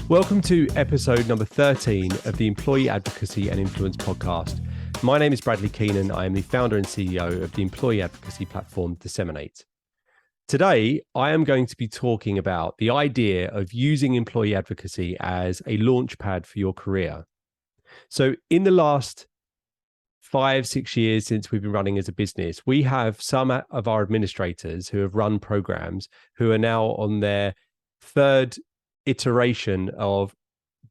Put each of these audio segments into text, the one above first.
Welcome to episode number 13 of the Employee Advocacy and Influence podcast. My name is Bradley Keenan. I am the founder and CEO of the employee advocacy platform, DSMN8. Today, I am going to be talking about the idea of using employee advocacy as a launch pad for your career. So in the last 5-6 years since we've been running as a business, we have some of our administrators who have run programs who are now on their third iteration of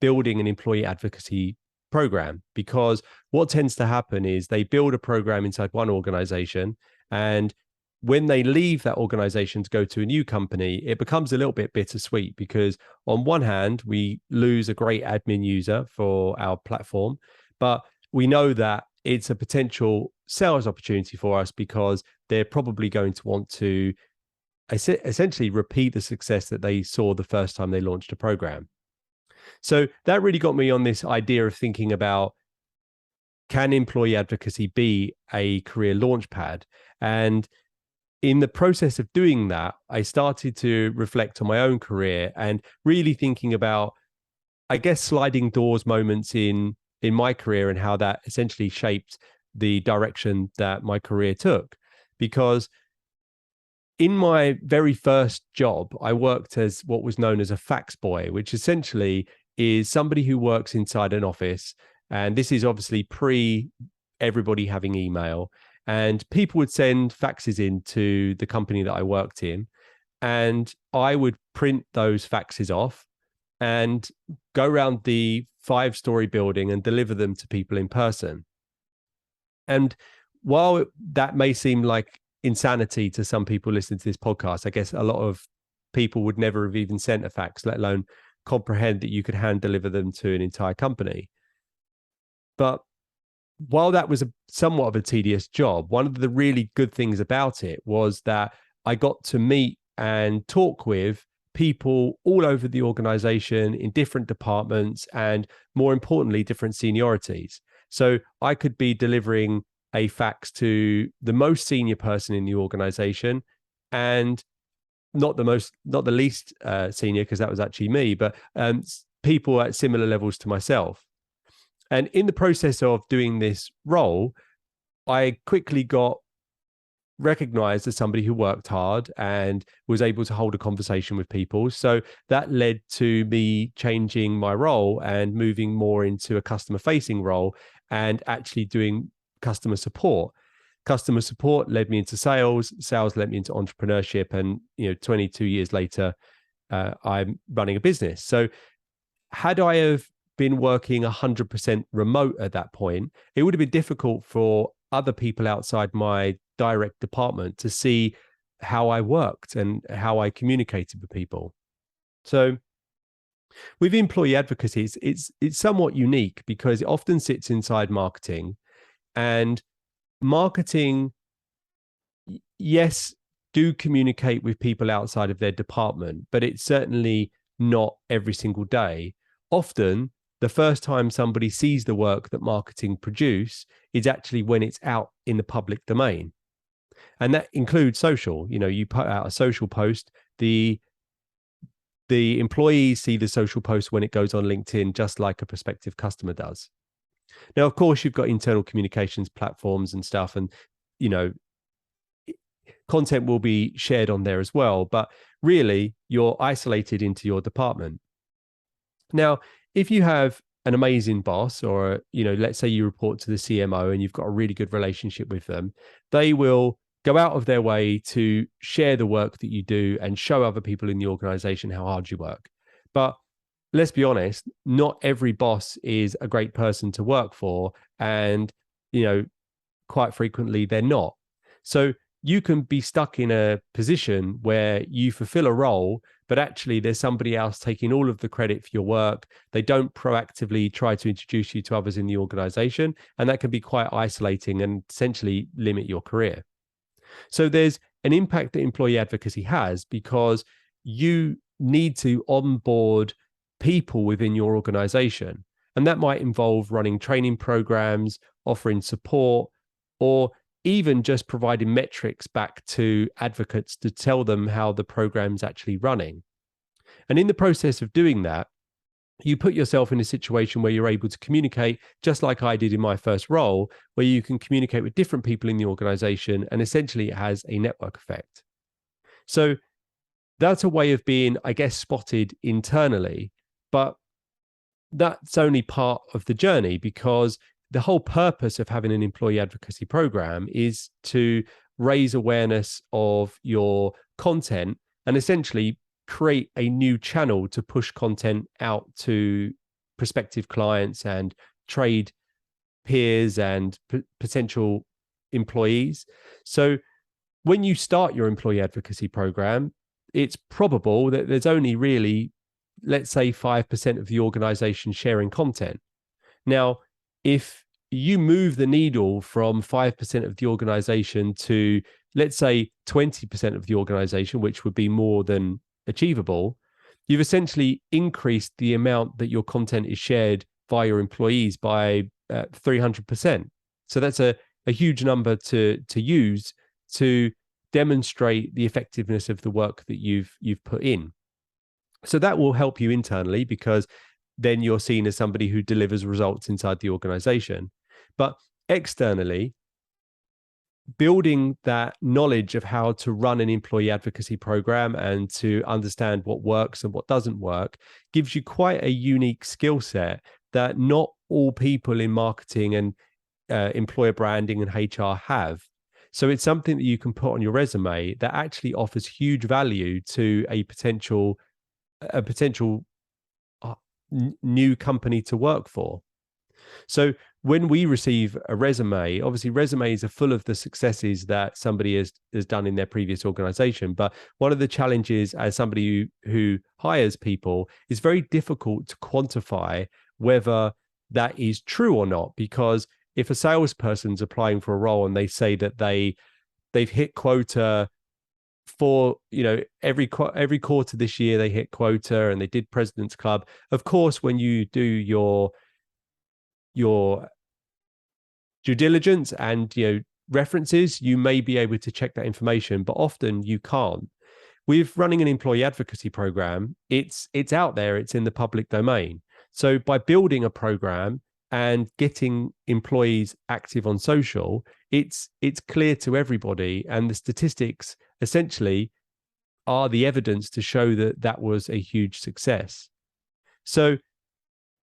building an employee advocacy program, because what tends to happen is they build a program inside one organization, and when they leave that organization to go to a new company, it becomes a little bit bittersweet, because on one hand, we lose a great admin user for our platform, but we know that it's a potential sales opportunity for us because they're probably going to want to essentially repeat the success that they saw the first time they launched a program. So that really got me on this idea of thinking about, can employee advocacy be a career launchpad? And in the process of doing that, I started to reflect on my own career and really thinking about, I guess, sliding doors moments in my career and how that essentially shaped the direction that my career took. Because in my very first job, I worked as what was known as a fax boy, which essentially is somebody who works inside an office. And this is obviously pre everybody having email. And people would send faxes into the company that I worked in. And I would print those faxes off and go around the 5-story building and deliver them to people in person. And while that may seem like insanity to some people listening to this podcast, I guess a lot of people would never have even sent a fax, let alone comprehend that you could hand deliver them to an entire company. But while that was somewhat of a tedious job, one of the really good things about it was that I got to meet and talk with people all over the organization in different departments and, more importantly, different seniorities. So I could be delivering a fax to the most senior person in the organization and not the least senior, because that was actually me, but people at similar levels to myself. And in the process of doing this role, I quickly got recognized as somebody who worked hard and was able to hold a conversation with people. So that led to me changing my role and moving more into a customer-facing role and actually doing customer support. Customer support led me into sales. Sales led me into entrepreneurship. And 22 years later, I'm running a business. So had I have been working 100% remote at that point, it would have been difficult for other people outside my direct department to see how I worked and how I communicated with people. So with employee advocacy, it's somewhat unique because it often sits inside marketing. And marketing, yes, do communicate with people outside of their department, but it's certainly not every single day. Often, the first time somebody sees the work that marketing produce is actually when it's out in the public domain. And that includes social. You put out a social post, the employees see the social post when it goes on LinkedIn, just like a prospective customer does. Now, of course, you've got internal communications platforms and stuff, and, content will be shared on there as well. But really, you're isolated into your department. Now, if you have an amazing boss or, let's say you report to the CMO and you've got a really good relationship with them, they will go out of their way to share the work that you do and show other people in the organization how hard you work. But let's be honest, not every boss is a great person to work for. And, quite frequently they're not. So you can be stuck in a position where you fulfill a role, but actually there's somebody else taking all of the credit for your work. They don't proactively try to introduce you to others in the organization. And that can be quite isolating and essentially limit your career. So there's an impact that employee advocacy has because you need to onboard people within your organization. And that might involve running training programs, offering support, or even just providing metrics back to advocates to tell them how the program's actually running. And in the process of doing that, you put yourself in a situation where you're able to communicate, just like I did in my first role, where you can communicate with different people in the organization, and essentially it has a network effect. So that's a way of being, I guess, spotted internally, but that's only part of the journey, because the whole purpose of having an employee advocacy program is to raise awareness of your content and essentially create a new channel to push content out to prospective clients and trade peers and potential employees. So when you start your employee advocacy program, it's probable that there's only really, let's say, 5% of the organization sharing content. Now, if you move the needle from 5% of the organization to, let's say, 20% of the organization, which would be more than achievable, you've essentially increased the amount that your content is shared by your employees by 300%. So that's a huge number to use to demonstrate the effectiveness of the work that you've put in. So that will help you internally, because then you're seen as somebody who delivers results inside the organization. But externally, building that knowledge of how to run an employee advocacy program and to understand what works and what doesn't work gives you quite a unique skill set that not all people in marketing and employer branding and HR have. So it's something that you can put on your resume that actually offers huge value to a potential new company to work for. So when we receive a resume, obviously resumes are full of the successes that somebody has done in their previous organization. But one of the challenges as somebody who hires people is very difficult to quantify whether that is true or not. Because if a salesperson's applying for a role and they say that they've hit quota for, every quarter this year, they hit quota and they did President's Club. Of course, when you do your due diligence and references, you may be able to check that information, but often you can't. With running an employee advocacy program, it's out there, it's in the public domain. So by building a program and getting employees active on social, it's clear to everybody, and the statistics essentially are the evidence to show that that was a huge success. So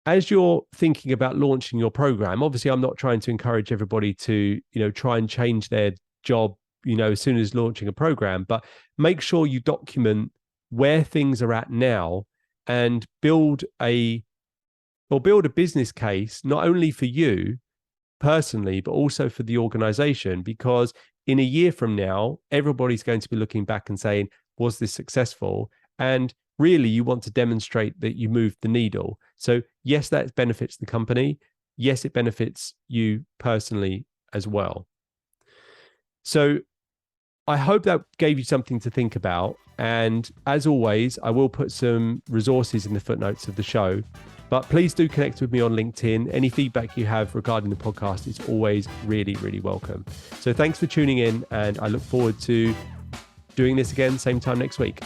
as you're thinking about launching your program, obviously I'm not trying to encourage everybody to, try and change their job, as soon as launching a program, but make sure you document where things are at now and build a business case, not only for you personally, but also for the organization, because in a year from now, everybody's going to be looking back and saying, was this successful? And really, you want to demonstrate that you moved the needle. So yes, that benefits the company. Yes, it benefits you personally as well. So I hope that gave you something to think about. And as always, I will put some resources in the footnotes of the show. But please do connect with me on LinkedIn. Any feedback you have regarding the podcast is always really, really welcome. So thanks for tuning in, and I look forward to doing this again same time next week.